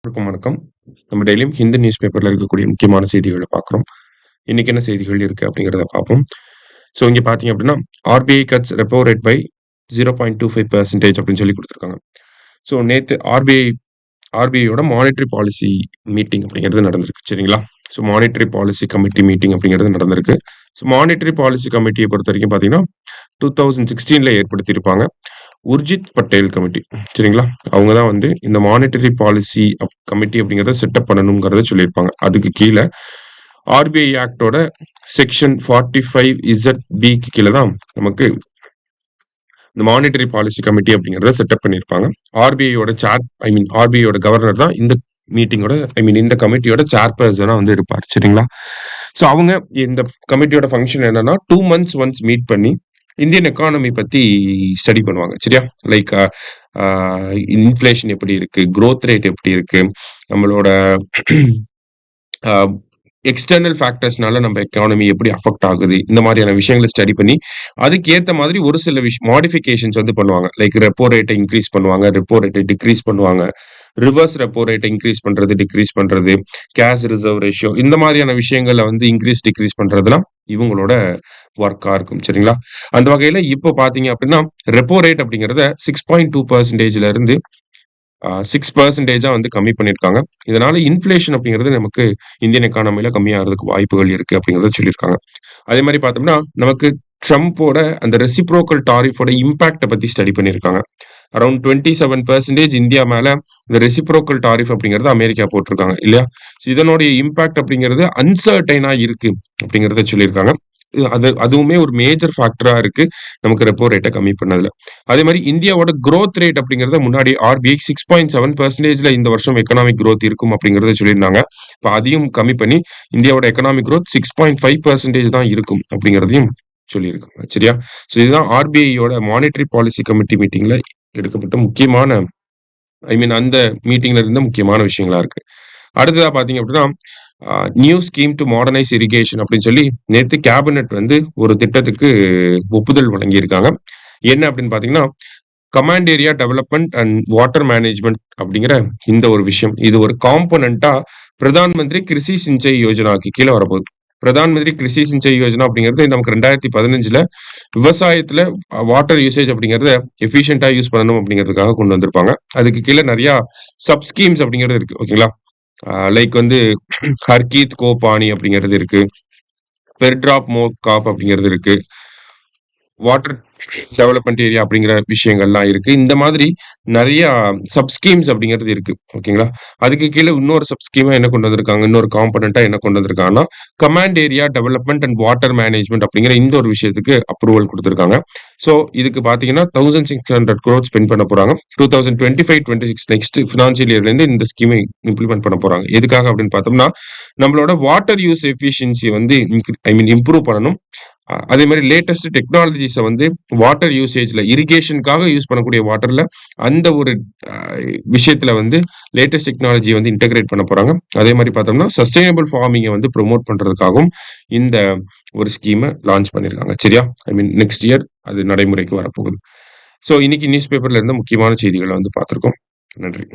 வணக்கம். நம்ம டெய்லியும் ஹிந்து நியூஸ் பேப்பர்ல இருக்கக்கூடிய முக்கியமான செய்திகள பார்க்குறோம். இன்னைக்கு என்ன செய்திகள் இருக்கு அப்படிங்கிறத பார்ப்போம். ஸோ இங்க பார்த்தீங்க அப்படின்னா, RBI cuts repo rate by 0.25% அப்படின்னு சொல்லி குடுத்துருக்காங்க. ஸோ நேத்து ஆர்பிஐயோட மானிட்டரி பாலிசி மீட்டிங் அப்படிங்கிறது நடந்திருக்கு. சரிங்களா? So monetary policy committee meeting அப்படிங்கிறது நடந்திருக்கு. ஸோ மானிட்டரி பாலிசி கமிட்டிய பொறுத்தவரைக்கும் பார்த்தீங்கன்னா, 2016ல ஏற்படுத்தியிருப்பாங்க. உர்ஜித் பட்டேல் கமிட்டி. சரிங்களா? அவங்க தான் வந்து இந்த மானிட்டரி பாலிசி கமிட்டி அப்படிங்கிறத செட்டப் பண்ணணும்ங்கிறத சொல்லியிருப்பாங்க. அதுக்கு கீழ ஆர்பிஐ ஆக்ட்டோட செக்ஷன் 45(z)(b)க்கு கீழ தான் நமக்கு இந்த மானிட்டரி பாலிசி கமிட்டி அப்படிங்கிறத செட்டப் பண்ணியிருப்பாங்க. ஆர்பிஐயோட கவர்னர் தான் இந்த இந்த கமிட்டியோட சேர்பர்சனா வந்து இருப்பார். சரிங்களா? ஸோ அவங்க இந்த கமிட்டியோட ஃபங்ஷன் என்னன்னா 2 மந்த்ஸ் ஒன்ஸ் மீட் பண்ணி இந்தியன் எக்கானமி பத்தி ஸ்டடி பண்ணுவாங்க. சரியா? லைக் இன்ஃப்ளேஷன் எப்படி இருக்கு? குரோத் ரேட் எப்படி இருக்கு? நம்மளோட அ எக்ஸ்டர்னல் ஃபேக்டர்ஸ்னால நம்ம எக்கானமி எப்படி அஃபெக்ட் ஆகுது? இந்த மாதிரியான விஷயங்கள ஸ்டடி பண்ணி, அதுக்கு ஏத்த மாதிரி ஒரு சில மாடிஃபிகேஷன்ஸ் வந்து பண்ணுவாங்க. லைக் ரெப்போ ரேட்ட இன்கிரீஸ் பண்ணுவாங்க, ரெப்போ ரேட்ட டிக்ரீஸ் பண்ணுவாங்க. ரிவர்ஸ் ரெப்போ ரேட்ட இன்கிரீஸ் பண்றது, டிக்ரீஸ் பண்றது, கேஷ் ரிசர்வ் ரேஷியோ இந்த மாதிரியான விஷயங்கள வந்து இன்கிரீஸ், டிக்ரீஸ் பண்றதெல்லாம் இவங்களோட ஒர்க்கா இருக்கும். சரிங்களா? அந்த வகையில இப்போ பார்த்தீங்க அப்படின்னா, ரெப்போ ரேட் அப்படிங்கிறத 6.2%ல இருந்து 6%ஆ வந்து கம்மி பண்ணியிருக்காங்க. இதனால இன்ஃப்ளேஷன் அப்படிங்கிறது நமக்கு இந்தியன் எக்கானமில கம்மியாகறதுக்கு வாய்ப்புகள் இருக்கு அப்படிங்கிறத சொல்லியிருக்காங்க. அதே மாரி பார்த்தோம்னா, நமக்கு ட்ரம்போட அந்த ரெசிப்ரோக்கல் டாரிஃபோட இம்பாக்ட்ட பத்தி ஸ்டடி பண்ணியிருக்காங்க. அரவுண்ட் 27% இந்தியா மேல இந்த ரெசிப்ரோக்கல் டாரிஃப் அப்படிங்கிறது அமெரிக்கா போட்டிருக்காங்க இல்லையா? ஸோ இதனுடைய இம்பாக்ட் அப்படிங்கிறது அன்சர்டைனா இருக்கு அப்படிங்கிறத சொல்லியிருக்காங்க. அதுவுமே ஒரு மேஜர் ஃபேக்டரா இருக்கு. நமக்கு ரெப்போ ரேட்ட கம்மி பண்ணதுல. அதே மாரி இந்தியாவோட குரோத் ரேட் அப்படிங்கிறத முன்னாடி ஆர்பிஐ 6.7%ல இந்த வருஷம் எக்கனாமிக் குரோத் இருக்கும் அப்படிங்கிறத சொல்லியிருந்தாங்க. இப்ப அதையும் கம்மி பண்ணி இந்தியாவோட எக்கனாமிக் குரோத் 6.5% தான் இருக்கும் அப்படிங்கிறதையும் சொல்லியிருக்காங்க. சரியா? ஸோ இதுதான் ஆர்பிஐயோட மானிட்டரி பாலிசி கமிட்டி மீட்டிங்ல எடுக்கப்பட்ட முக்கியமான அந்த மீட்டிங்ல இருந்த முக்கியமான விஷயங்களா இருக்கு. அடுத்ததா பார்த்தீங்க அப்படின்னா, new scheme to modernise irrigation அப்படின்னு சொல்லி நேத்து கேபினெட் வந்து ஒரு திட்டத்துக்கு ஒப்புதல் வழங்கியிருக்காங்க. என்ன அப்படின்னு பார்த்தீங்கன்னா, command area development and water management அப்படிங்கிற இந்த ஒரு விஷயம். இது ஒரு காம்போனன்ட்டா பிரதான் மந்திரி கிருஷி சிஞ்சை யோஜனாக்கு கீழ வரப்போகுது. பிரதான் மந்திரி கிருஷி சிஞ்சை யோஜனா அப்படிங்கிறது நமக்கு 2015ல விவசாயத்துல வாட்டர் யூசேஜ் அப்படிங்கிறத எஃபிஷியன்ட்டா யூஸ் பண்ணணும் அப்படிங்கிறதுக்காக கொண்டு வந்திருப்பாங்க. அதுக்கு கீழ நெறைய சப் ஸ்கீம்ஸ் அப்படிங்கிறது இருக்கு. ஓகேங்களா? லைக் வந்து ஹர் கீத் கோ பானி அப்படிங்கிறது இருக்கு. பெர் டிராப் மோர் காப் அப்படிங்கிறது இருக்கு. வாட்டர் டெவலப்மெண்ட் ஏரியா அப்படிங்கிற விஷயங்கள்லாம் இருக்கு. இந்த மாதிரி நெறைய சப் ஸ்கீம்ஸ் அப்படிங்கிறது இருக்கு. ஓகேங்களா? அதுக்கு கீழ இன்னொரு சப் ஸ்கீமா என்ன கொண்டு வந்திருக்காங்க, இன்னொரு காம்போனன்ட்டா என்ன கொண்டு வந்திருக்காங்கன்னா, command area development and water management அப்படிங்கிற இந்த ஒரு விஷயத்துக்கு அப்ரூவல் குடுத்திருக்காங்க. ஸோ இதுக்கு பார்த்தீங்கன்னா, 1600 crore ஸ்பெண்ட் பண்ண போறாங்க. 2025-26 நெக்ஸ்ட் ஃபினான்ஷியல் இயர்லேருந்து இந்த ஸ்கீமை இம்ப்ளிமெண்ட் பண்ண போறாங்க. எதுக்காக அப்படின்னு பார்த்தோம்னா, நம்மளோட வாட்டர் யூஸ் எஃபிஷியன்சி வந்து இம்ப்ரூவ் பண்ணணும். அதே மாரி லேட்டஸ்ட் டெக்னாலஜிஸ வந்து வாட்டர் யூசேஜ்ல இரிகேஷனுக்காக யூஸ் பண்ணக்கூடிய வாட்டர்ல அந்த ஒரு அ விஷயத்துல வந்து லேட்டஸ்ட் டெக்னாலஜிய வந்து இன்டகிரேட் பண்ண போறாங்க. அதே மாரி பார்த்தோம்னா, சஸ்டெய்னபிள் ஃபார்மிங்க வந்து ப்ரமோட் பண்றதுக்காகவும் இந்த ஒரு ஸ்கீம லான்ச் பண்ணியிருக்காங்க. சரியா? நெக்ஸ்ட் இயர் அது நடைமுறைக்கு வரப்போகுது. ஸோ இன்னைக்கு நியூஸ் பேப்பர்ல இருந்த முக்கியமான செய்திகள வந்து பார்த்திருக்கோம். நன்றி.